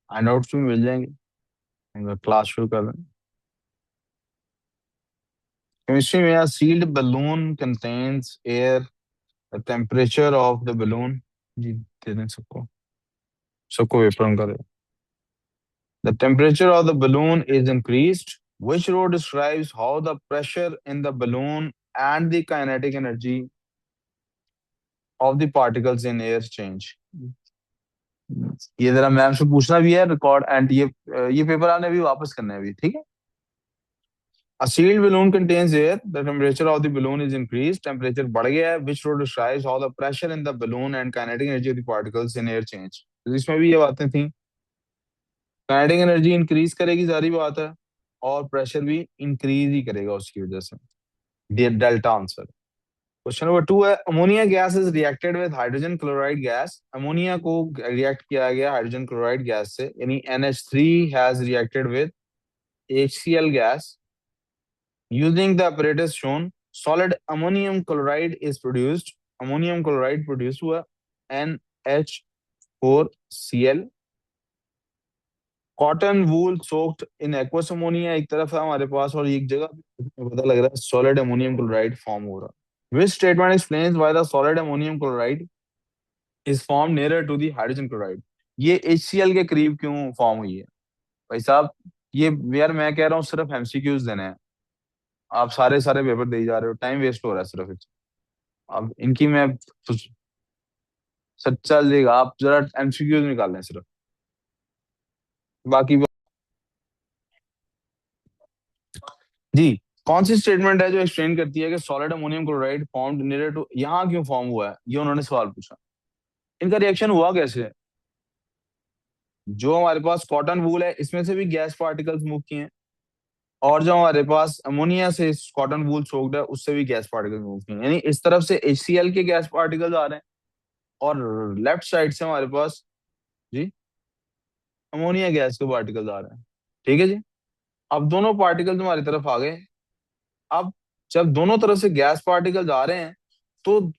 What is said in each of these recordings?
Handouts भी मिल जाएंगे, class शुरू कर रहे हैं। केमिस्ट्री में यार, sealed balloon contains air, the temperature of the balloon. जी दे दें सबको, सबको पेपर कर। The temperature of the balloon is increased, which row describes how the pressure in the balloon and the kinetic energy of the particles in air change. ये जरा ma'am से पूछना भी है रिकॉर्ड, एंड ये पेपर आपने अभी वापस करना है अभी, ठीक है। A sealed balloon contains air. The temperature of the balloon is increased. Temperature बढ़ गया है. Which row describes how the pressure in the balloon and kinetic energy of the particles in air change. तो इसमें भी ये बातें थी। Kinetic energy increase करेगी, सारी बात है, और प्रेशर भी इंक्रीज ही करेगा उसकी वजह से। Delta answer. क्वेश्चन नंबर 2 है, ammonia gas is reacted with hydrogen chloride gas. Ammonia को रिएक्ट किया गया हाइड्रोजन क्लोराइड गैस से, यानी NH3 has reacted with HCl gas using the apparatus shown. Solid ammonium chloride is produced. Ammonium chloride produce हुआ NH4Cl। Cotton wool soaked in aqueous ammonia एक तरफ है हमारे पास, और एक जगह पता लग रहा है सॉलिड अमोनियम क्लोराइड फॉर्म हो रहा है। Which statement explains why the solid ammonium chloride is form nearer to the hydrogen chloride. ये HCl के करीब क्यों फॉर्म हुई है भाई साहब? ये यार मैं कह रहा हूँ सिर्फ MCQs देने हैं, आप सारे सारे पेपर दे जा रहे हो, टाइम वेस्ट हो रहा है सिर्फ अब इनकी मैं सच्चा लेगा, आप जरा MCQs निकाल लें सिर्फ, बाकी जी। कौन सी स्टेटमेंट है जो एक्सप्लेन करती है कि solid ammonium chloride formed near to, यहाँ क्यों फॉर्म हुआ है, ये उन्होंने सवाल पूछा। इनका रिएक्शन हुआ कैसे है? जो हमारे पास कॉटन वूल है, इसमें से भी गैस पार्टिकल्स मूव किए हैं, और जो हमारे पास अमोनिया से कॉटन वूल सोक्ड है, उससे भी गैस पार्टिकल्स मूव किए हैं, यानी इस तरफ से HCl के गैस पार्टिकल्स आ रहे हैं, और लेफ्ट साइड से हमारे पास जी अमोनिया गैस के पार्टिकल्स आ रहे हैं। ठीक है जी। अब दोनों पार्टिकल्स हमारी तरफ आ गए। अब जब दोनों तरफ से गैस पार्टिकल्स आ रहे हैं, तो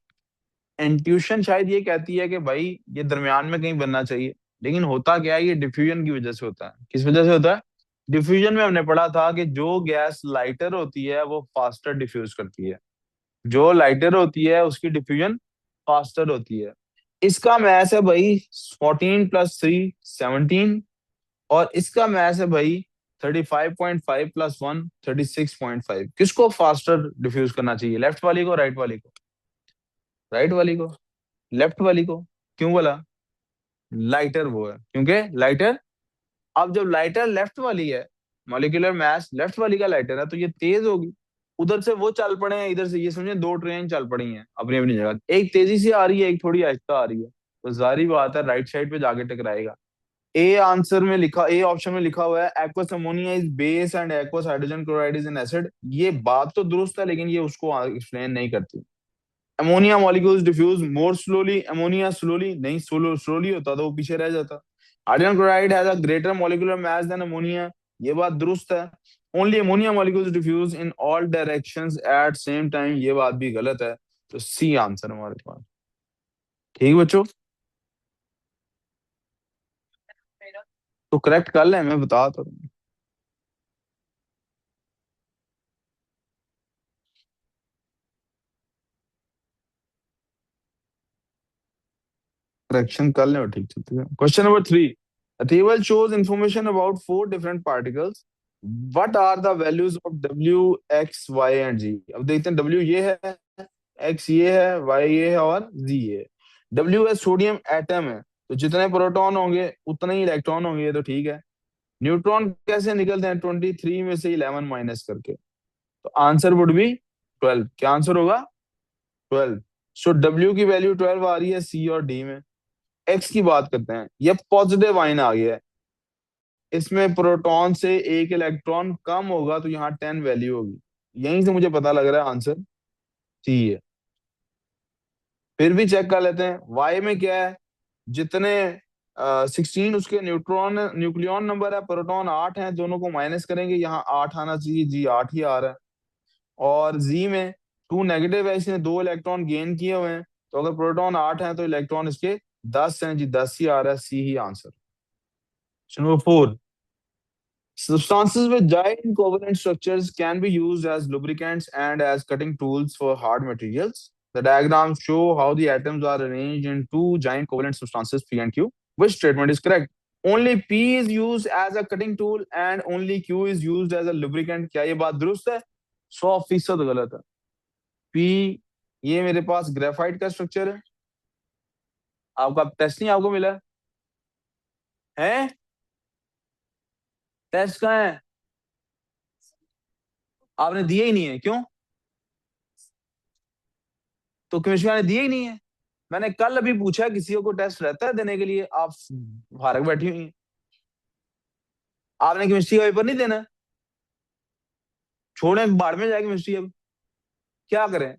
इंट्यूशन शायद ये कहती है कि भाई ये दरमियान में कहीं बनना चाहिए, लेकिन होता क्या है, ये डिफ्यूजन की वजह से होता है। किस वजह से होता है? डिफ्यूजन में हमने पढ़ा था कि जो गैस लाइटर होती है वो फास्टर डिफ्यूज करती है, जो लाइटर होती है उसकी डिफ्यूजन फास्टर होती है। इसका मैथ है भाई 14 + 3 17, और इसका मैथ है भाई 35.5 + 1 36.5। किसको फास्टर डिफ्यूज करना चाहिए, लेफ्ट वाली को राइट वाली को? राइट वाली को। लेफ्ट वाली को। क्यों बोला? लाइटर वो है, क्योंकि लाइटर, अब जब लाइटर लेफ्ट वाली है, मॉलिक्यूलर मास लेफ्ट वाली का लाइटर है, तो ये तेज होगी। उधर से वो चल पड़े हैं, इधर से ये समझे दो ट्रेन चल पड़ी हैं अपनी अपनी जगह, एक तेजी से आ रही है, एक थोड़ी आहिस्ता आ रही है, तो जाहिर बात है राइट साइड पे जाके टकराएगा। ए ऑप्शन में लिखा हुआ है aqueous ammonia is base and aqueous hydrogen chloride is an acid. ये बात तो दुरुस्त है, लेकिन ये उसको एक्सप्लेन नहीं करती। Ammonia molecules diffuse more slowly, ammonia slowly नहीं, स्लोली होता तो वो पीछे रह जाता। Hydrogen chloride has a greater molecular mass than ammonia, ये बात दुरुस्त है। Only ammonia molecules diffuse in all directions at same time, ये बात भी गलत है। तो सी आंसर हमारे पास। ठीक बच्चों, तो करेक्ट कर लें, मैं बता तो करेक्शन कर लें और ठीक चलते हैं। Question number 3, a table shows information about four different particles. What are the values of W, X, Y and Z? अब देखते हैं, W ये है, X ये है, Y ये है, और Z ये है। W है सोडियम एटम है, तो जितने प्रोटॉन होंगे उतने ही इलेक्ट्रॉन होंगे, ये तो ठीक है। न्यूट्रॉन कैसे निकलते हैं? 23 में से 11 माइनस करके, तो आंसर वुड बी 12। क्या आंसर होगा? 12। सो W की वैल्यू 12 आ रही है C और D में। एक्स की बात करते हैं, ये पॉजिटिव आइन आ गया है, इसमें प्रोटॉन से एक इलेक्ट्रॉन कम होगा, तो यहाँ 10 वैल्यू होगी। यहीं से मुझे पता लग रहा है आंसर सी है। फिर भी चेक कर लेते हैं वाई में क्या है। जितने 16 उसके न्यूट्रॉन न्यूक्लियॉन नंबर है, प्रोटॉन 8 है, दोनों को माइनस करेंगे, यहाँ 8 आना चाहिए, जी 8 ही आ रहा है। और जी में 2 नेगेटिव है, इसने 2 इलेक्ट्रॉन गेन किए हुए हैं, तो अगर प्रोटॉन 8 है तो इलेक्ट्रॉन इसके 10 हैं, जी 10 ही आ रहा है, सी ही answer. Number 4. Substances with giant covalent structures can be used as lubricants and as cutting tools for hard materials. The diagrams show how the atoms are arranged in two giant covalent substances P and Q. Which statement is correct? Only P is used as a cutting tool and only Q is used as a lubricant. क्या ये बात दुरुस्त है? 100% गलत है. P ये मेरे पास graphite का स्ट्रक्चर है. आपका टेस्ट नहीं आपको मिला है? टेस्ट कहाँ है? आपने दिए ही नहीं है. क्यों? तो केमिस्ट्री वाले दिए ही नहीं है. मैंने कल अभी पूछा किसी को टेस्ट रहता है देने के लिए, आप फारग बैठी हुई हैं. आपने केमिस्ट्री का पेपर नहीं देना. छोड़े बाढ़ में जाए केमिस्ट्री. अब क्या करें?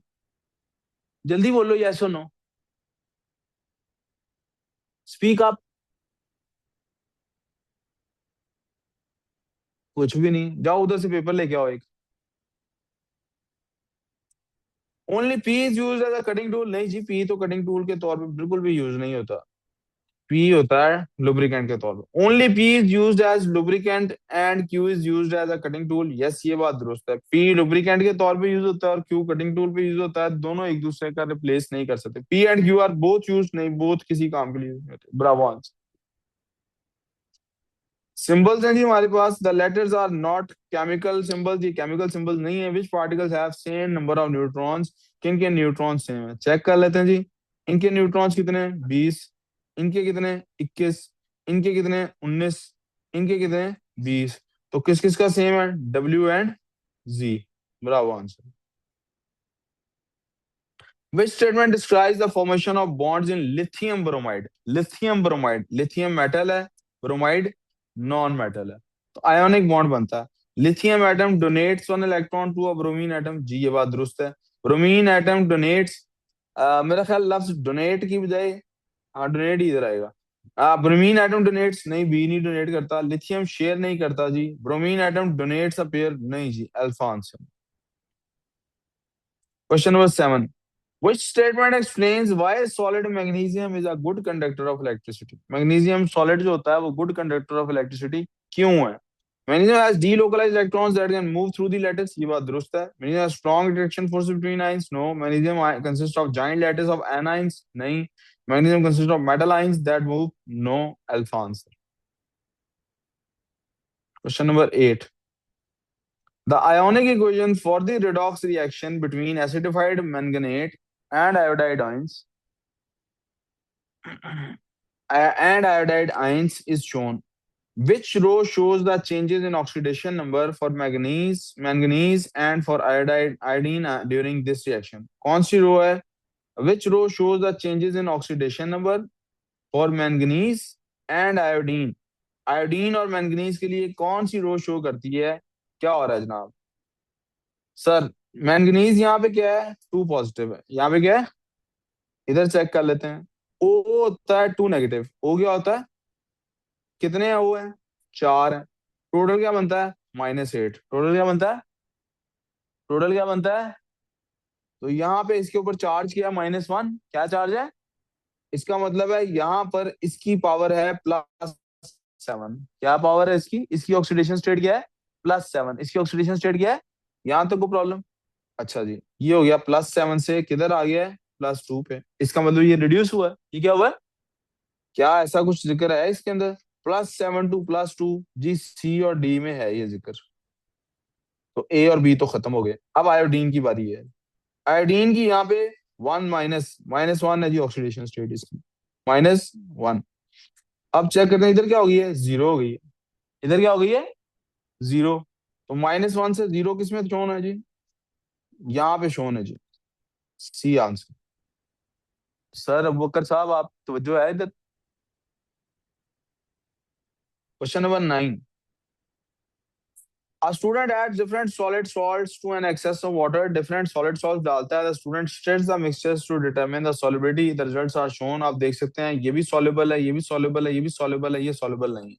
जल्दी बोलो यस और नो. Speak up. कुछ भी नहीं. जाओ उधर से पेपर लेके आओ एक. Only P is use as a cutting tool. नहीं जी, पी तो कटिंग टूल के तौर पे बिल्कुल भी यूज नहीं होता. पी होता है लुब्रिकेंट के तौर पे. Only P is used as lubricant and Q is used as a cutting tool. Yes, ये बात दुरुस्त है. पी लुब्रिकेंट के तौर पे यूज होता है और क्यू कटिंग टूल पे यूज होता है. दोनों एक दूसरे का रिप्लेस नहीं कर सकते. P and Q R both use, नहीं बोथ किसी काम के लिए यूज नहीं होते. Bravo answer. सिंबल्स हैं जी हमारे पास. The letters are not chemical symbols. ये केमिकल सिंबल्स नहीं है. Which particles have same number of neutrons. किन के न्यूट्रॉन्स सेम है? चेक कर लेते हैं जी. इनके न्यूट्रॉन्स कितने हैं? 20. इनके कितने? 21. इनके कितने? 19. इनके कितने? 20. तो किस किस का सेम है? W and G. Bravo answer. Which statement describes the formation of bonds in lithium bromide? lithium bromide. lithium metal है, bromide non metal है. तो ionic bond बनता है. lithium atom donates one electron to a bromine atom. जी ये बात दुरुस्त है. bromine atom donates, मेरा ख्याल लफ्ज डोनेट की बजाय, हाँ डोनेट ही इधर आएगा. ब्रोमीन एटम डोनेट्स नहीं, बी नहीं डोनेट करता. लिथियम शेयर नहीं करता जी. Bromine atom donates a pair नहीं जी. Alpha answer. Question number 7. Which statement explains why solid magnesium is a good conductor of electricity? Magnesium solid जो होता है वो good conductor of electricity क्यों है? Magnesium has delocalized electrons that can move through the lattice. ये बात दुरुस्त है. Magnesium has strong attraction force between ions. No. Magnesium consists of giant lattice of anions. नहीं. Magnesium consists of metal ions that move. No. Alpha answer. Question number 8. The ionic equation for the redox reaction between acidified manganate and iodide ions and iodide ions is shown. Which row shows the changes in oxidation number for manganese and for iodine during this reaction? कौन सी रो है? Which row shows the changes in oxidation number for manganese and iodine? Iodine और manganese के लिए कौन सी रो show करती है? क्या हो रहा है जनाब? सर मैंगनीज यहाँ पे क्या है? 2 पॉजिटिव है. यहाँ पे क्या है? इधर चेक कर लेते हैं. ओ होता है 2 नेगेटिव. ओ क्या होता है? कितने हैं? ओ है 4 है. टोटल क्या बनता है? -8. टोटल क्या बनता है? टोटल क्या बनता है? तो यहाँ पे इसके ऊपर चार्ज किया -1. क्या चार्ज है? इसका मतलब है यहाँ पर इसकी पावर है +7. क्या पावर है इसकी? इसकी ऑक्सीडेशन स्टेट क्या है? +7. इसकी ऑक्सीडेशन स्टेट क्या है? यहाँ तक को प्रॉब्लम. अच्छा जी, ये हो गया +7 से किधर आ गया है? +2 पे. इसका मतलब ये रिड्यूस हुआ है. ये क्या हुआ है? क्या ऐसा कुछ जिक्र है इसके अंदर? +7 टू +2. जी सी और डी में है ये जिक्र. तो ए और बी तो खत्म हो गए. अब आयोडीन की बारी है. आयोडीन की यहाँ पे 1 -1 है जी ऑक्सीडेशन स्टेट इसकी. -1. अब चेक करते हैं इधर क्या हो गई है? 0 हो गई है. इधर क्या हो गई है? 0. तो -1 से 0 किसमें शोन है जी? यहाँ पे शोन है जी. C answer. Sir Abu Bakar साहब आप तवज्जो है इधर. Question number 9. A student adds different solid salts to an excess of water. Different solid salts डालता है. The student stirs the mixtures to determine the solubility. The results are shown. आप देख सकते हैं ये भी soluble है, ये भी soluble है, ये भी soluble है, ये soluble नहीं है.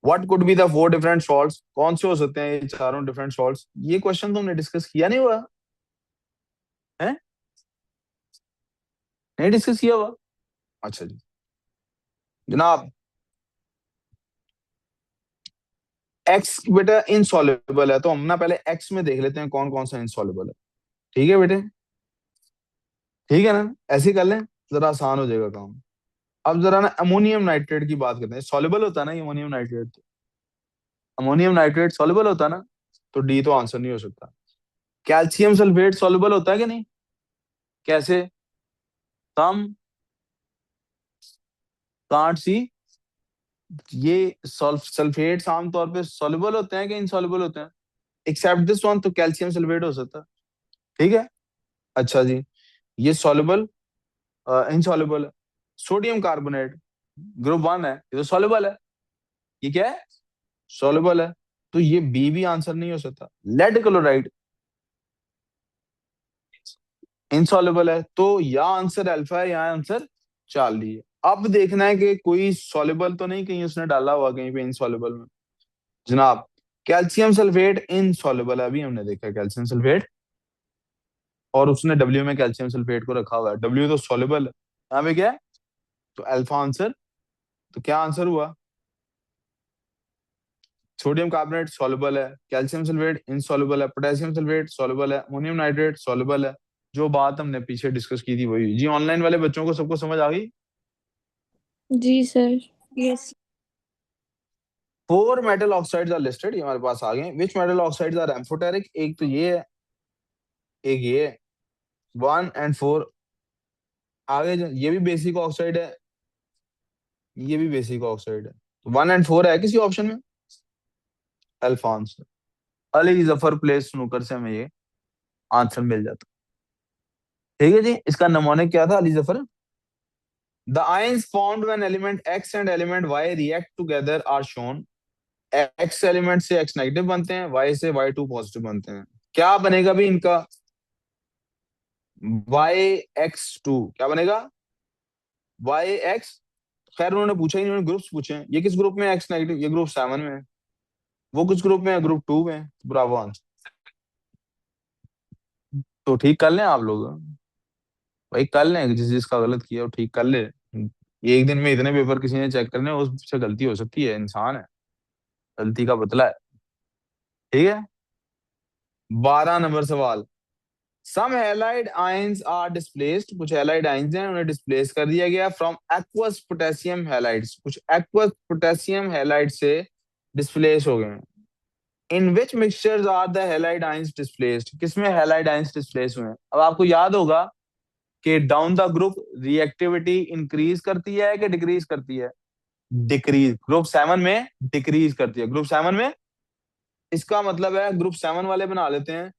What could be the 4 different salts? कौन से हो सकते हैं ये चारों different salts? ये क्वेश्चन तुमने डिस्कस किया नहीं हुआ है? नहीं डिस्कस किया हुआ. अच्छा जी जनाब. एक्स बेटा इनसॉल्युबल है, तो हम ना पहले एक्स में देख लेते हैं कौन कौन सा इनसॉल्युबल है। ठीक है बेटे, ठीक है ना, ऐसे ही कर लें, जरा आसान हो जाएगा काम। अब जरा ना अमोनियम नाइट्रेट की बात करते हैं, सॉल्युबल होता है ना ये ammonium nitrate, ammonium nitrate soluble होता है ना, तो डी तो आंसर नहीं हो सकता। कैल्शियम सल्फेट सॉल्युबल होता है कि नहीं, कैसे, कम, कांट सी, ये सल्फेट्स आमतौर पे सॉल्युबल होते हैं कि इनसॉल्युबल होते हैं, एक्सेप्ट दिस वन, तो कैल्शियम सल्फेट हो सकता है। ठीक है, अच्छा जी, ये सॉल्युबल, इनसॉल्युबल है। सोडियम कार्बोनेट ग्रुप वन है, ये तो सॉल्युबल है, ये क्या है, सॉल्युबल है, तो ये बी भी आंसर नहीं हो सकता। लेड क्लोराइड इनसॉल्युबल है, तो या आंसर अल्फा है या आंसर चार्ली है। अब देखना है कि कोई सॉल्युबल तो नहीं कहीं उसने डाला हुआ कहीं पे इनसॉल्युबल में। जनाब, कैल्शियम सल्फेट इनसॉल्युबल है, अभी हमने देखा कैल्शियम सल्फेट, और उसने डब्ल्यू में कैल्शियम सल्फेट को रखा हुआ है, डब्ल्यू तो सॉल्युबल है, यहाँ पे क्या है, तो अल्फा आंसर, तो क्या आंसर हुआ, सोडियम कार्बोनेट सॉल्युबल है, कैल्शियम सल्फेट इनसॉल्युबल है, पोटेशियम सल्फेट सॉल्युबल है, अमोनियम नाइट्रेट सॉल्युबल है। जो बात हमने पीछे डिस्कस की थी वही हुई। जी, ऑनलाइन वाले बच्चों को सबको समझ आ गई। जी sir. Yes. Four metal oxides are listed, ये हमारे पास आ गए। Which metal oxides are amphoteric, एक तो ये है, एक ये है, वन एंड फोर। आगे ये भी बेसिक ऑक्साइड है, ये भी बेसिक ऑक्साइड है, तो वन एंड फोर है किसी ऑप्शन में, alpha answer. Ali Zafar place snooker से हमें ये आंसर मिल जाता। ठीक है जी, इसका नमोनिक क्या था, Ali Zafar. The ions formed when element X and element Y react together are shown. X element से एक्स नेगेटिव बनते हैं, वाई से वाई टू पॉजिटिव बनते हैं। क्या बनेगा भी इनका, वाई एक्स टू क्या बनेगा, वाई एक्स, खैर उन्होंने पूछा ही नहीं, उन्होंने ग्रुप्स पूछे हैं। ये किस ग्रुप में है एक्स नेगेटिव, ये ग्रुप 7 में है, वो किस ग्रुप में है, ग्रुप 2 में। Bravo answer. तो ठीक कर लें आप लोग, भाई कर लें, जिस जिसका गलत किया वो ठीक कर ले। ये एक दिन में इतने पेपर किसी ने चेक करने, उससे गलती हो सकती है, इंसान है, गलती का बदला है। ठीक है, 12 नंबर सवाल। Some halide ions are displaced, कुछ हैलाइड आयंस हैं उन्हें डिस्प्लेस कर दिया गया फ्रॉम एक्वस पोटेशियम हैलाइड्स, कुछ एक्वस पोटेशियम हैलाइड से डिस्प्लेस हो गए। In which mixtures are the halide ions displaced, किसमें हैलाइड आयंस डिस्प्लेस हुए हैं। अब आपको याद होगा कि down the group reactivity increase करती है कि डिक्रीज करती है, डिक्रीज, ग्रुप 7 में डिक्रीज करती है, ग्रुप 7 में। इसका मतलब है ग्रुप 7 वाले बना लेते हैं,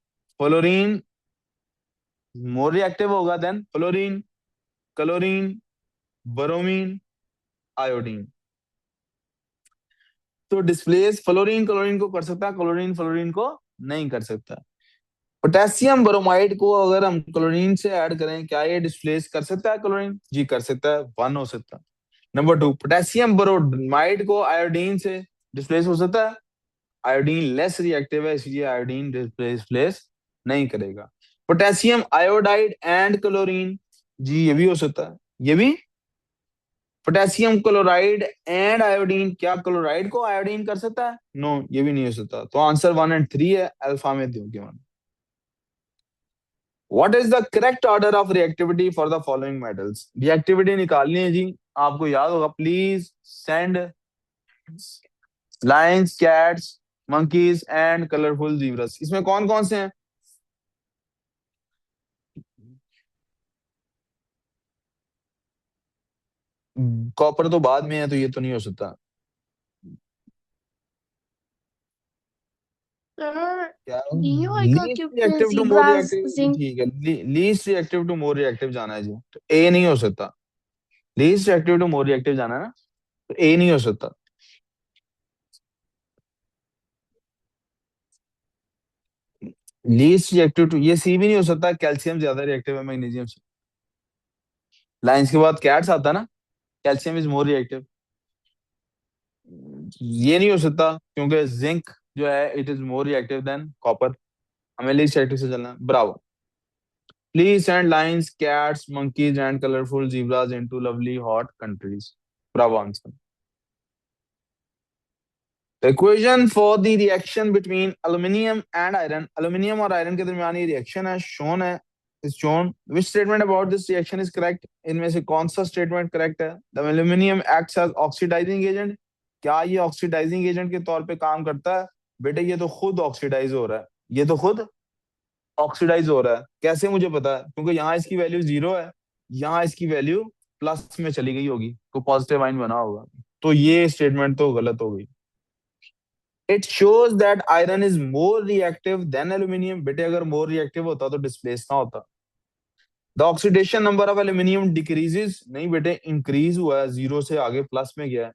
फ्लोरीन मोर रिएक्टिव होगा than fluorine, chlorine, bromine, iodine. तो डिस्प्लेस फ्लोरीन क्लोरीन को कर सकता है, क्लोरीन फ्लोरीन को नहीं कर सकता। पोटेशियम ब्रोमाइड को अगर हम क्लोरीन से ऐड करें, क्या ये डिस्प्लेस कर सकता है क्लोरीन, जी कर सकता है, वन हो सकता है। नंबर टू, पोटेशियम ब्रोमाइड को आयोडीन से डिस्प्लेस हो सकता है, आयोडीन लेस रिएक्टिव है इसलिए आयोडीन डिस्प्लेस नहीं करेगा। पोटेशियम आयोडाइड एंड क्लोरीन, जी ये भी हो सकता है, ये भी। पोटेशियम क्लोराइड एंड आयोडीन, क्या क्लोराइड को आयोडीन कर सकता है, नो ये भी नहीं हो सकता। तो आंसर 1 और 3 है, अल्फा में दोगे one. What is the correct order of reactivity for the following metals, reactivity निकालनी है जी, आपको याद होगा, please send lions, cats, monkeys and colourful zebras, इसमें कौन कौन से हैं। कॉपर तो बाद में है, तो ये तो नहीं हो सकता। सर क्या, नहीं होएगा लीस्ट क्योंकि reactive to more zebras reactive, zinc. ठीक है, least reactive to more reactive जाना है जी, तो ए नहीं हो सकता। Least reactive to more reactive जाना है ना, तो ए नहीं हो सकता। लीस्ट रिएक्टिव टू, ये सी भी नहीं हो सकता, कैल्शियम ज्यादा रिएक्टिव है मैग्नीशियम से। लाइंस के बाद कैट्स आता ना, कैल्शियम इज मोर रिएक्टिव, ये नहीं हो सकता क्योंकि जिंक जो है it is more reactive than copper. हमें लीस्ट रिएक्टिव से चलना है, Bravo. Please send lines, cats, monkeys and colourful zebras into lovely hot countries, Bravo answer. The equation for the reaction between aluminium and iron, aluminium और iron के दरमियान ये reaction है, shown है, is shown. Which statement about this reaction is correct? इनमें से कौन सा statement correct है? The aluminium acts as oxidizing agent. क्या ये oxidizing agent के तौर पे काम करता है? बेटे ये तो खुद oxidize हो रहा है, ये तो खुद oxidize हो रहा है. कैसे मुझे पता है? क्योंकि यहाँ इसकी वैल्यू 0 है, यहाँ इसकी वैल्यू प्लस में चली गई होगी, तो पॉजिटिव आइन बना होगा. तो ये स्टेटमेंट तो गलत हो गई. It shows that iron is more reactive than aluminium. बेटे अगर more reactive होता तो displace ना होता. The oxidation number of aluminium decreases. नहीं बेटे increase हुआ है, 0 से आगे plus में गया है.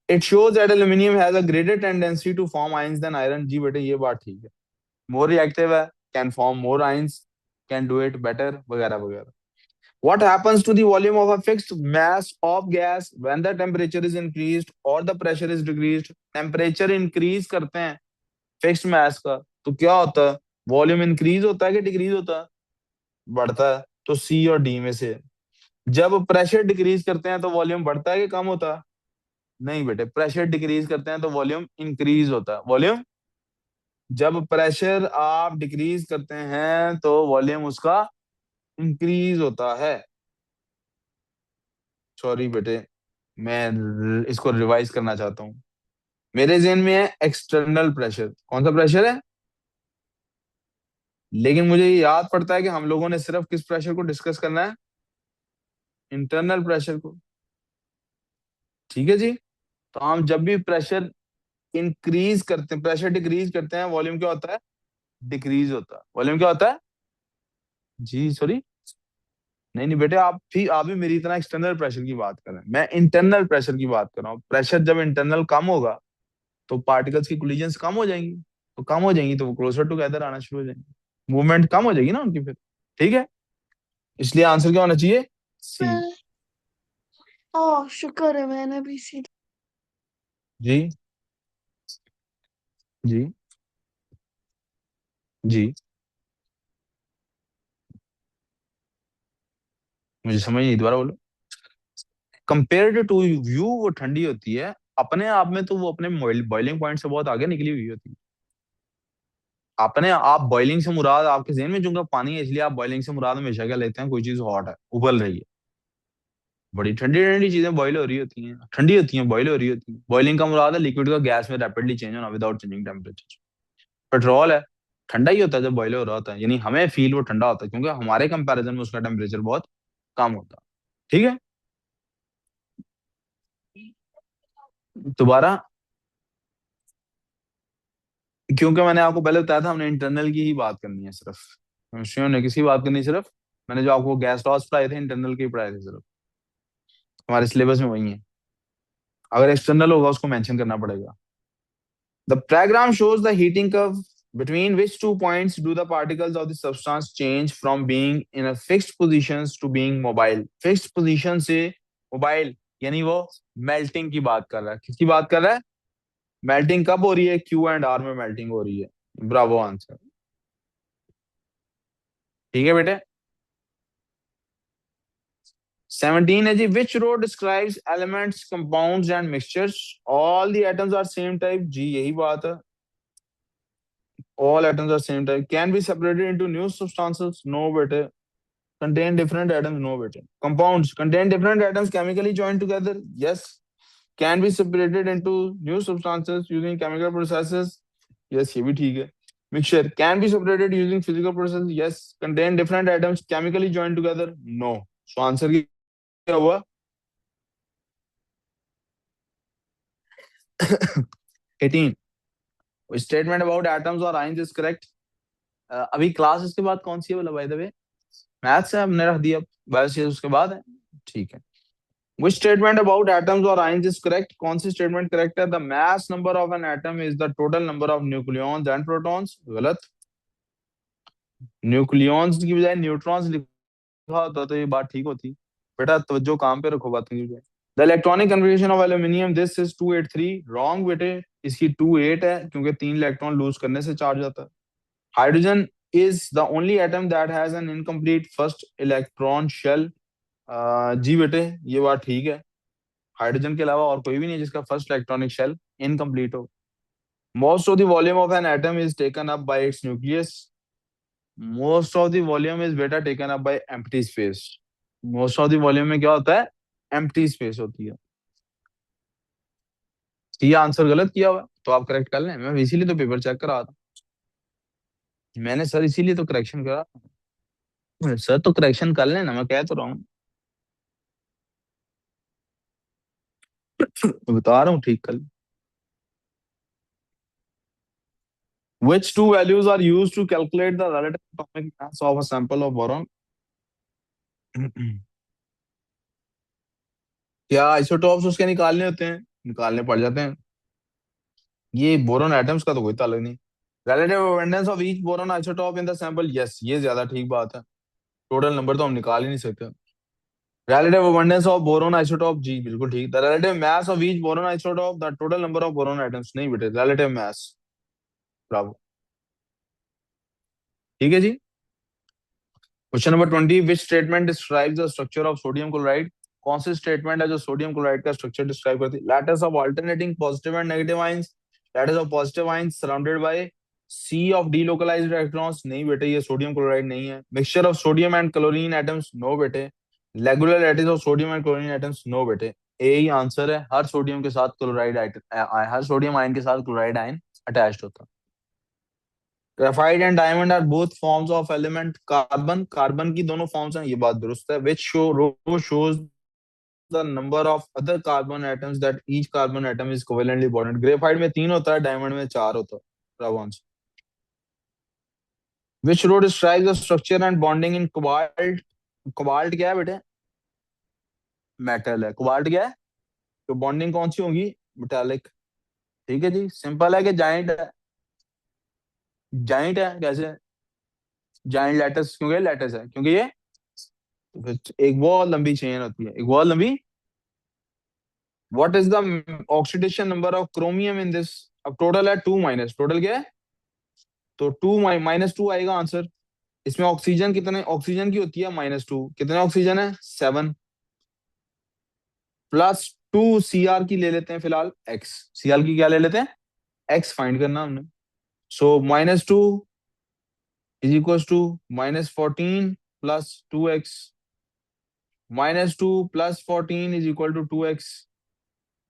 It shows that aluminium has a greater tendency to form ions than iron. जी बेटे ये बात ठीक है. More reactive है, can form more ions, can do it better वगैरह वगैरह. What happens to the volume of a fixed mass of gas when the temperature is increased or the pressure is decreased? Temperature increase करते हैं fixed mass का, तो क्या होता है? Volume increase होता है कि डिक्रीज होता है? बढ़ता है. तो सी और डी में से. जब प्रेशर डिक्रीज करते हैं तो वॉल्यूम बढ़ता है कि कम होता है? नहीं बेटे, प्रेशर डिक्रीज करते हैं तो वॉल्यूम इंक्रीज होता है. वॉल्यूम, जब प्रेशर आप डिक्रीज करते हैं तो वॉल्यूम उसका इंक्रीज होता है. सॉरी बेटे, मैं इसको रिवाइज करना चाहता हूँ. मेरे जहन में है एक्सटर्नल प्रेशर. कौन सा प्रेशर है? लेकिन मुझे ये याद पड़ता है कि हम लोगों ने सिर्फ किस प्रेशर को डिस्कस करना है? इंटरनल प्रेशर को. ठीक है जी. तो हम जब भी प्रेशर इंक्रीज करते हैं, प्रेशर डिक्रीज करते हैं, वॉल्यूम क्या होता है? डिक्रीज होता है. वॉल्यूम क्या होता है? जी सॉरी, नहीं नहीं बेटे, आप भी मेरी तरह एक्सटर्नल प्रेशर की बात कर रहे हैं, मैं इंटरनल प्रेशर की बात कर रहा हूँ. प्रेशर जब इंटरनल कम होगा तो पार्टिकल्स की कोलिजन्स कम हो जाएंगी. तो कम हो जाएंगी तो वो क्लोजर टुगेदर आना शुरू हो जाएंगे, मूवमेंट कम हो जाएगी ना उनकी फिर. ठीक है, इसलिए आंसर क्या होना चाहिए? सी. शुक्र है मैंने भी सी. जी जी जी. मुझे समझ नहीं, दोबारा बोलो. कंपेयर्ड टू व्यू वो ठंडी होती है, अपने आप में तो वो अपने बॉइलिंग पॉइंट से बहुत आगे निकली हुई होती है. अपने आप बॉइलिंग से मुराद आपके जेहन में चूंकि पानी है, इसलिए आप बॉइलिंग से मुराद हमेशा क्या लेते हैं? कोई चीज हॉट है, उबल रही है. बड़ी ठंडी ठंडी चीजें बॉइल हो रही होती हैं, ठंडी होती हैं, बॉइल हो रही होती हैं. बॉइलिंग का मुराद है लिक्विड का गैस में रैपिडली चेंज होना विदाउट चेंजिंग टेम्परेचर. पेट्रोल है, ठंडा ही होता है जब बॉइल हो रहा होता है, यानी हमें फील वो ठंडा होता है क्योंकि हमारे कंपैरिजन में उसका टेम्परेचर बहुत कम होता है. ठीक है, दोबारा. क्योंकि मैंने आपको पहले बताया था हमने इंटरनल की ही बात करनी है सिर्फ, केमिस्ट्री ने किसी बात करनी सिर्फ. मैंने जो आपको गैस लॉस पढ़ाए थे इंटरनल के ही पढ़ाए थे सिर्फ, हमारे सिलेबस में वही है. अगर एक्सटर्नल होगा उसको मेंशन करना पड़ेगा. The diagram shows the heating curve between which 2 points do the particles of the substance change from being in a fixed positions to being mobile. Fixed position से mobile, यानी वो melting की बात कर रहा है. किसकी बात कर रहा है? Melting कब हो रही है? Q and R में melting हो रही है. Bravo answer. ठीक है बेटे. 17 है जी. Which row describes elements, compounds and mixtures? All the atoms are same type. जी यही बात है. All atoms are same type. Can be separated into new substances? No, bete. Contain different atoms? No, bete. Compounds contain different atoms chemically joined together? Yes. Can be separated into new substances using chemical processes? Yes, ये भी ठीक है. Mixture can be separated using physical processes? Yes. Contain different atoms chemically joined together? No. So answer क्या हुआ? 18. Statement about atoms or ions is correct. अभी class इसके बाद कौन सी है बोला बाय द वे? मैथ्स है, हमने रख दिया. बायोलॉजी उसके बाद है. ठीक है. Which statement about atoms or ions is correct? कौन सी स्टेटमेंट करेक्ट है? The mass number of an atom is the total number of nucleons and protons. गलत. न्यूक्लियॉन्स की बजाय न्यूट्रॉन्स लिखा होता तो ये बात ठीक होती. बेटा तवज्जो काम पे रखो बात की बजाय. The electronic configuration of aluminium this is 283. Wrong बेटे, इसकी 28 है क्योंकि 3 इलेक्ट्रॉन लूज करने से चार्ज आता है. Hydrogen is the only atom that has an incomplete first electron shell. जी बेटे ये बात ठीक है. हाइड्रोजन के अलावा और कोई भी नहीं है जिसका फर्स्ट इलेक्ट्रॉनिक शेल इनकम्प्लीट हो. Most of the volume of an atom is taken up by its nucleus. Most of the volume is बेटा taken up by empty space. Most of the volume में क्या होता है? Empty space होती है। ये answer गलत किया हुआ है, तो आप करेक्ट कर लें। मैं इसीलिए तो पेपर चेक करा था मैंने सर, इसीलिए तो करेक्शन करा। सर तो करेक्शन कर लेना, मैं कह तो रहा हूँ। बता रहा हूँ ठीक कर। Which two values are used to calculate the relative atomic mass of a sample of boron? क्या आइसोटॉप्स उसके निकालने होते हैं? निकालने पड़ जाते हैं। ये बोरोन एटम्स का तो कोई ताल्लुक नहीं। Relative abundance of each boron isotope in the sample, yes ये ज्यादा ठीक बात है। टोटल नंबर तो हम निकाल ही नहीं सकते। Relative abundance of boron isotope, जी बिल्कुल ठीक। The relative mass of each boron isotope, the total number of boron atoms, नहीं बेटे रिलेटिव मास। ब्रावो। ठीक है जी। Question number 20, which statement describes the structure of sodium chloride? कौन सी स्टेटमेंट है जो सोडियम क्लोराइड का स्ट्रक्चर डिस्क्राइब करती है? Lattice of alternating positive and negative ions, lattice of positive ions surrounded by C of delocalised electrons, नहीं बेटे ये सोडियम क्लोराइड नहीं है। Mixture of sodium and chlorine atoms, no बेटे। Regular lattice of sodium and chlorine atoms, no बेटे। A he answer है, हर sodium के साथ क्लोराइड हर सोडियम आयन के साथ क्लोराइड आयन अटैच्ड होता है। Graphite and diamond are both forms of element carbon, carbon की दोनों फॉर्म्स हैं, ये बात दुरुस्त है। Which show row shows the number of other carbon atoms that each carbon atom is covalently bonded? Graphite में 3 होता है, डायमंड में 4 होता है। Bravo answer. Which row describes the structure and bonding in cobalt? Cobalt क्या है बेटे? Metal है। कोबाल्ट क्या है? तो बॉन्डिंग कौन सी होगी? मेटालिक। ठीक है जी, सिंपल है कि जाइंट है। जाइंट है कैसे? जाइंट लैटिस, क्योंकि लैटिस है, क्योंकि ये एक बहुत लंबी चेन होती है, एक बहुत लंबी। What is the oxidation number of chromium in this? अब टोटल है 2 माइनस, टोटल क्या है? तो 2 -2 आएगा आंसर। इसमें ऑक्सीजन कितने, ऑक्सीजन की होती है -2, कितने ऑक्सीजन है? 7। +2 Cr की ले लेते हैं फिलहाल, एक्स। Cr की क्या ले लेते हैं? एक्स फाइंड करना हमने। सो -2 = -14 +2x, -2 + 14 = 2x।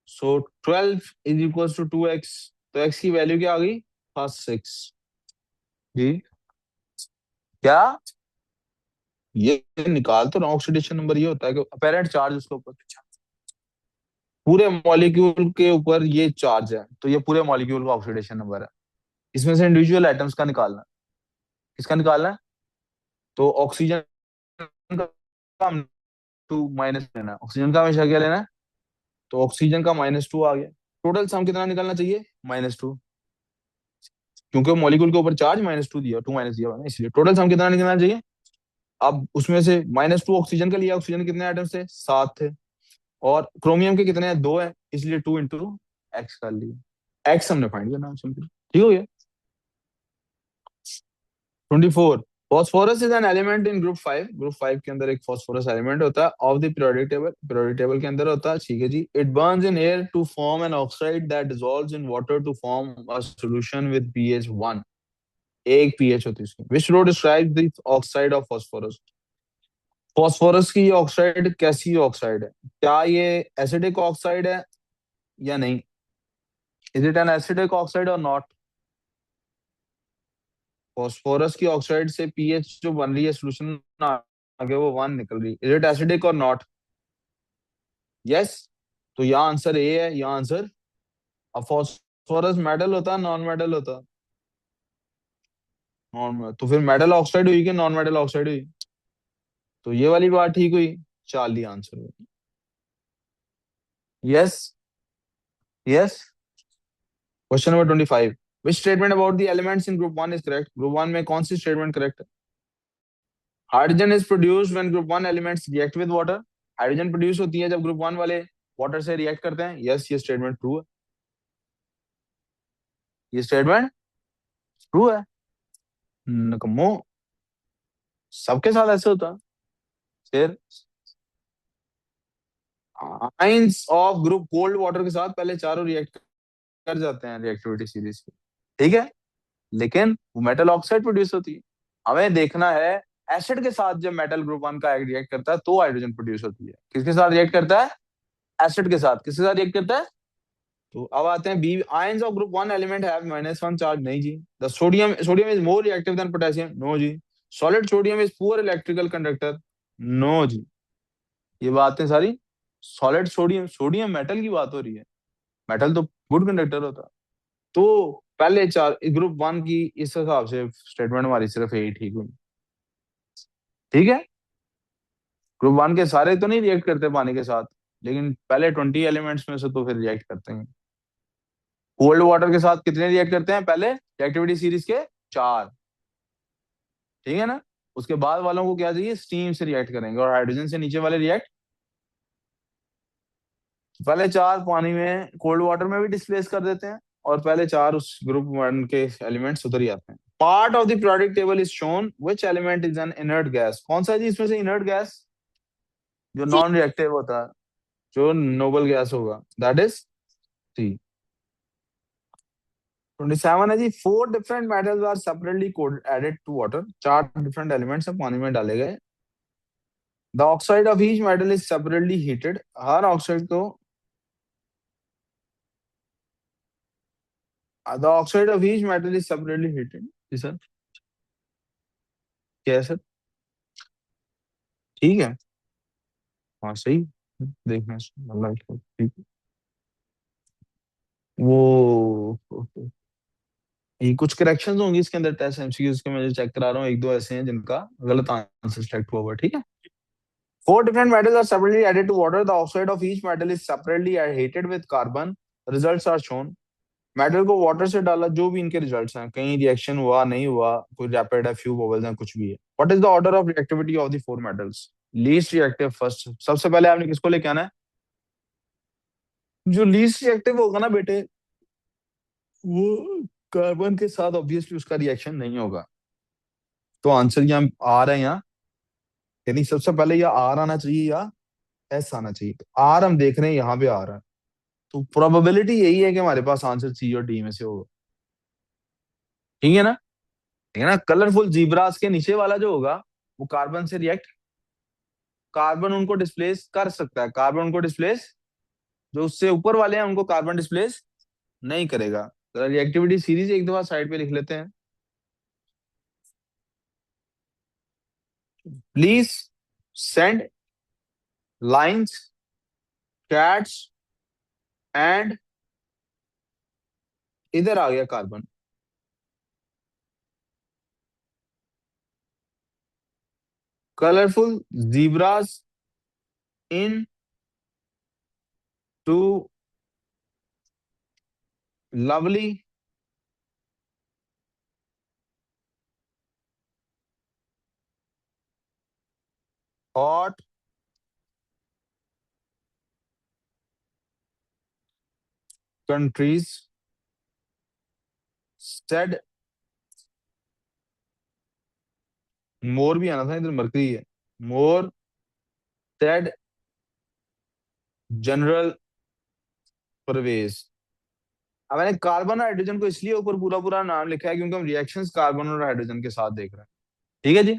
सो 12 = 2x। तो x की वैल्यू क्या आ गई? फर्स्ट 6। जी क्या? ये निकाल तो रहा हूँ, ऑक्सीडेशन नंबर ये होता है कि अपेरेंट चार्ज उसके ऊपर, पूरे मॉलिक्यूल के ऊपर ये चार्ज है, तो ये पूरे मॉलिक्यूल का ऑक्सीडेशन नंबर है। इसमें से इंडिविजुअल एटम्स का निकालना है। किसका निकालना है? तो ऑक्सीजन का 2 माइनस लेना है, ऑक्सीजन का हमेशा क्या लेना है? तो ऑक्सीजन का -2 आ गया। टोटल सम कितना निकालना चाहिए? -2, क्योंकि मॉलिक्यूल के ऊपर चार्ज -2 दिया, 2 माइनस दिया हुआ है ना, इसलिए टोटल सम कितना निकलना चाहिए? अब उसमें से -2 ऑक्सीजन का लिया, ऑक्सीजन कितने आइटम्स थे? 7 थे। और क्रोमियम के कितने हैं? 2 है, इसलिए 2 × x कर लिया। एक्स हमने फाइंड करना, सिंपल। ठीक हो गया। 24, phosphorus is an element in group 5। Group 5 के अंदर एक फॉस्फोरस एलिमेंट होता है of the periodic table, periodic table के अंदर होता है। ठीक है जी। It burns in air to form an oxide that dissolves in water to form a solution with pH 1। एक पीएच होती है इसकी। Which row describe the oxide of phosphorus? Phosphorus की ऑक्साइड कैसी ऑक्साइड है? क्या ये एसिडिक ऑक्साइड है या नहीं? Is it an acidic oxide और नॉट? फॉस्फोरस की ऑक्साइड से पीएच जो बन रही है सोल्यूशन आगे, वो 1 निकल रही है। इज इट एसिडिक और नॉट? यस। तो यहाँ आंसर ए है, यहाँ आंसर। अब फॉस्फोरस मेटल होता है नॉन मेटल होता है? नॉन, तो फिर मेटल ऑक्साइड हुई कि नॉन मेटल ऑक्साइड हुई? तो ये वाली बात ठीक हुई, चार्ली आंसर हुई। Yes. Yes. Question number 25, which statement about the elements in group 1 is correct? Group 1 में कौन सी स्टेटमेंट करेक्ट है? Hydrogen is produced when group 1 elements react with water. Hydrogen produce होती है जब ग्रुप 1 वाले वाटर से रिएक्ट करते हैं। यस, ये स्टेटमेंट ट्रू है। ये स्टेटमेंट ट्रू है। नकम्मो, सबके साथ ऐसे होता है। फिर ions of group cold water के साथ पहले चारों रिएक्ट कर जाते हैं रिएक्टिविटी सीरीज के, ठीक है। लेकिन वो मेटल ऑक्साइड प्रोड्यूस होती है। हमें देखना है एसिड के साथ जब मेटल ग्रुप वन का रिएक्ट करता है तो हाइड्रोजन प्रोड्यूस होती है। किसके साथ रिएक्ट करता है? एसिड के साथ। किसके साथ रिएक्ट करता है? तो अब आते हैं B, ions of group one element have -1 charge. नहीं जी। The sodium is more reactive than potassium. No जी। Solid sodium is poor electrical conductor. No जी। ये बातें सारी सॉलिड सोडियम, सोडियम मेटल की बात हो रही है। मेटल तो गुड कंडक्टर होता है। तो पहले चार ग्रुप वन की इस हिसाब से स्टेटमेंट हमारी सिर्फ यही ठीक हुई, ठीक है। ग्रुप वन के सारे तो नहीं रिएक्ट करते पानी के साथ, लेकिन पहले 20 एलिमेंट्स में से तो फिर रिएक्ट करते हैं। कोल्ड वाटर के साथ कितने रिएक्ट करते हैं? पहले रिएक्टिविटी सीरीज के 4, ठीक है ना। उसके बाद वालों को क्या चाहिए? स्टीम से रिएक्ट करेंगे, और हाइड्रोजन से नीचे वाले रिएक्ट पहले 4 पानी में कोल्ड वाटर में भी डिस्प्लेस कर देते हैं, और पहले 4 उस ग्रुप वन के एलिमेंट्स उतर ही आते हैं। Part of the periodic table is shown which element is an inert gas. कौन सा है जी इसमें से इनर्ट गैस जो सी। नॉन रिएक्टिव होता है, जो नोबल गैस होगा? That is C. 27 है जी, 4 different metals are separately code added to water. 4 different elements हैं पानी में डाले गए। The oxide of each metal is separately heated. हर ऑक्साइड को, the oxide of each metal is separately heated. जी सर। क्या है सर? ठीक है। हाँ सही। देखना मतलब ठीक है। वो ये कुछ करेक्शंस होंगी इसके अंदर, टेस्ट एमसीक्यूज के मैं जो चेक करा रहा हूँ, एक दो ऐसे हैं जिनका गलत आंसर सेलेक्ट हुआ हुआ है, ठीक है। 4 different metals are separately added to water. The oxide of each metal is separately heated with carbon. Results are shown. Metal को वाटर से डाला, जो भी इनके रिजल्ट्स हैं, कहीं रिएक्शन हुआ नहीं हुआ, कोई रैपिड है, फ्यू बबल्स हैं, कुछ भी है। What is the order of reactivity of the 4 metals? Least reactive first. सबसे पहले आपने किसको लेके आना है? जो लीस्ट रिएक्टिव होगा ना बेटे, वो कार्बन के साथ ऑब्वियसली उसका रिएक्शन नहीं होगा। तो आंसर यहाँ आ रहा है यहाँ, यानी सबसे पहले या आर आना चाहिए या एस आना चाहिए। तो आर हम देख रहे हैं यहाँ पे आ रहा है, तो प्रोबेबिलिटी यही है कि हमारे पास आंसर सी और डी में से होगा, ठीक है ना। ठीक है ना। कलरफुल जीब्रास के नीचे वाला जो होगा वो कार्बन से रिएक्ट, कार्बन उनको डिस्प्लेस कर सकता है, कार्बन उनको डिस्प्लेस, जो उससे ऊपर वाले हैं उनको कार्बन डिस्प्लेस नहीं करेगा। तो रिएक्टिविटी सीरीज एक दफा साइड पे लिख लेते हैं। Please send lines, cats and, इधर आ गया carbon. Colourful zebras in to lovely hot countries said, more भी आना था, इधर मरकरी है। More said general Pervez. अब मैंने कार्बन और हाइड्रोजन को इसलिए ऊपर पूरा पूरा नाम लिखा है क्योंकि हम रिएक्शंस कार्बन और हाइड्रोजन के साथ देख रहे हैं, ठीक है जी।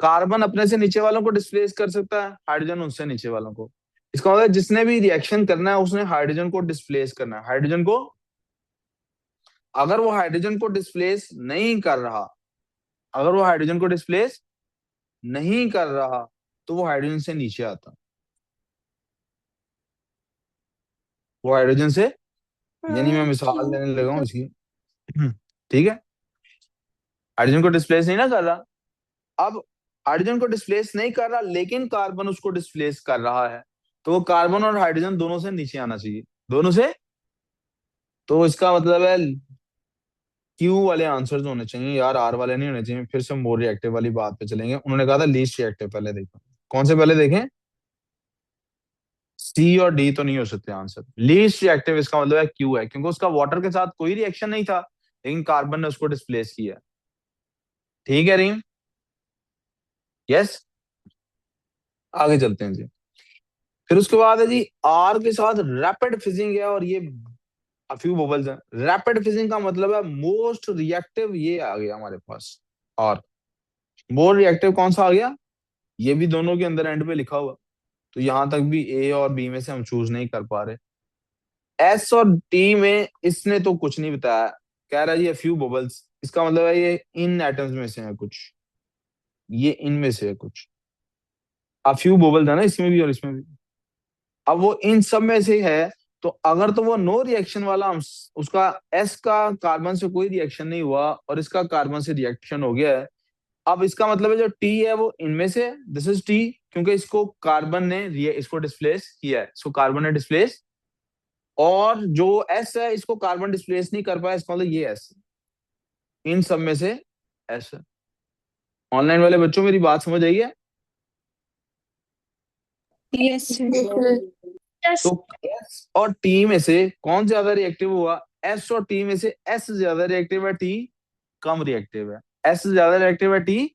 कार्बन अपने से नीचे वालों को डिस्प्लेस कर सकता है, हाइड्रोजन उससे नीचे वालों को। इसका मतलब जिसने भी रिएक्शन करना है उसने हाइड्रोजन को डिस्प्लेस करना है, हाइड्रोजन को। अगर वो हाइड्रोजन को डिस्प्लेस नहीं कर रहा, अगर वो हाइड्रोजन को डिस्प्लेस नहीं कर रहा, तो वो हाइड्रोजन से नीचे आता, वो हाइड्रोजन से, यानी मैं मिसाल देने लगा हूं इसकी, ठीक है। हाइड्रोजन को डिस्प्लेस नहीं ना कर रहा। अब हाइड्रोजन को डिस्प्लेस नहीं कर रहा लेकिन कार्बन उसको डिस्प्लेस कर रहा है, तो वो कार्बन और हाइड्रोजन दोनों से नीचे आना चाहिए, दोनों से। तो इसका मतलब है क्यू वाले आंसर्स होने चाहिए यार, आर वाले नहीं होने चाहिए। फिर से मोर रिएक्टिव वाली बात पे चलेंगे। उन्होंने कहा था लीस्ट रिएक्टिव पहले देखो, कौन से पहले देखें? सी और डी तो नहीं हो सकते आंसर। लीस्ट रिएक्टिव इसका मतलब है क्यू है, क्योंकि उसका वाटर के साथ कोई रिएक्शन नहीं था लेकिन कार्बन ने उसको डिस्प्लेस किया, ठीक है रीम। यस। आगे चलते हैं जी। फिर उसके बाद है जी, आर के साथ रैपिड फिजिंग है, और ये अ फ्यू बबल्स हैं। रैपिड फिजिंग का मतलब है मोस्ट रिएक्टिव, ये आ गया हमारे पास। और मोर रिएक्टिव कौन सा आ गया, ये भी दोनों के अंदर एंड पे लिखा हुआ। तो यहां तक भी ए और बी में से हम चूज नहीं कर पा रहे। एस और टी में इसने तो कुछ नहीं बताया, कह रहा है ये फ्यू बबल्स, इसका मतलब है ये इन एटम्स में से है कुछ, ये इनमें से है कुछ। अब फ्यू बबल्स है ना इसमें भी और इसमें भी। अब वो इन सब में से है, तो अगर तो वो नो रिएक्शन वाला उसका एस का कार्बन से कोई रिएक्शन नहीं हुआ और इसका कार्बन से रिएक्शन हो गया है। अब इसका मतलब है जो टी है वो इनमें से, दिस इज टी, क्योंकि इसको कार्बन ने इसको डिस्प्लेस किया है, इसको कार्बन ने डिस्प्लेस। और जो एस है इसको कार्बन डिस्प्लेस नहीं कर पाया, इसका मतलब ये एस, इन सब में से एस है। ऑनलाइन वाले बच्चों मेरी बात समझ आई है? Yes sir. यस। तो एस और टी में से कौन ज्यादा रिएक्टिव हुआ? एस और टी में से एस ज्यादा रिएक्टिव है, टी कम रिएक्टिव है। एस ज्यादा रिएक्टिव है, टी,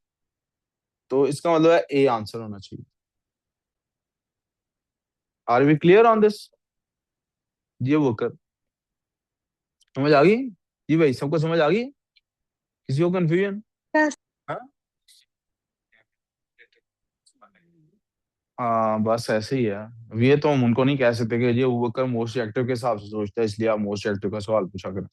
तो इसका मतलब है ए आंसर होना चाहिए। Are we clear on this? ये वो कर, समझ आ गई? जी भाई, सबको समझ आ गई? किसी को कंफ्यूजन? यस। हाँ। हाँ बस ऐसे ही है। ये तो हम उनको नहीं कह सकते कि ये वो कर मोस्ट रिएक्टिव के हिसाब से सोचता है, इसलिए आप मोस्ट रिएक्टिव का सवाल पूछा करें।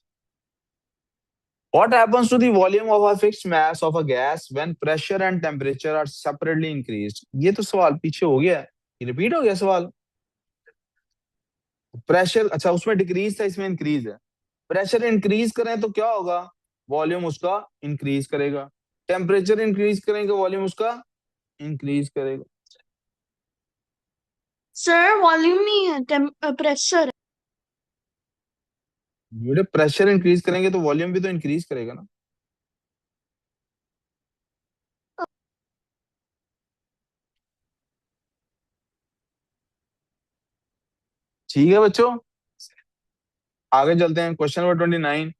What happens to the volume of a fixed mass of a gas when pressure and temperature are separately increased? ये तो सवाल पीछे हो गया है, ये रिपीट हो गया सवाल। प्रेशर, अच्छा उसमें डिक्रीज था, इसमें इंक्रीज है। प्रेशर इंक्रीज करें तो क्या होगा? वॉल्यूम उसका इंक्रीज करेगा। टेम्परेचर इंक्रीज करेंगे, वॉल्यूम उसका इंक्रीज करेगा। सर वॉल्यूम नहीं है, प्रेशर। बेटे प्रेशर इंक्रीज करेंगे तो वॉल्यूम भी तो इंक्रीज करेगा ना। ठीक है बच्चों, आगे चलते हैं। Question number 29।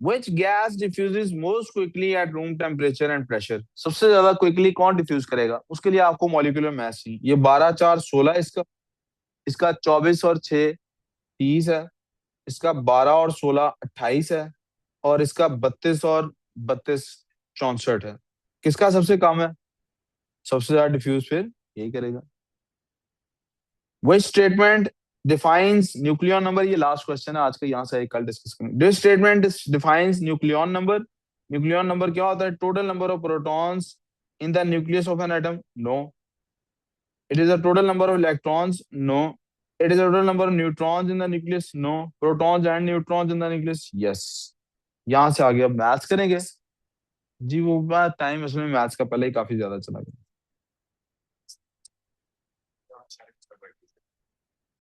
Which gas diffuses most quickly at room temperature and pressure? सबसे ज्यादा क्विकली कौन डिफ्यूज करेगा? उसके लिए आपको मॉलिक्यूलर मास चाहिए। ये 12 4 16 इसका, इसका 24 और 6 30 है, इसका 12 और 16 28 है, और इसका 32 और 32 64 है। किसका सबसे कम है? सबसे ज्यादा डिफ्यूज फिर यही करेगा। Which statement defines nucleon number? ये लास्ट क्वेश्चन है आज का, यहाँ से कल डिस्कस करेंगे। This statement defines nucleon number. Nucleon number क्या होता है? Total number of protons in the nucleus of an atom? No. It is a total number of electrons? No. It is a total number of neutrons in the nucleus? No. Protons and neutrons in the nucleus? Yes. यहाँ से आगे अब maths करेंगे। जी वो बात time इसमें maths का पहले ही काफी ज्यादा चला गया।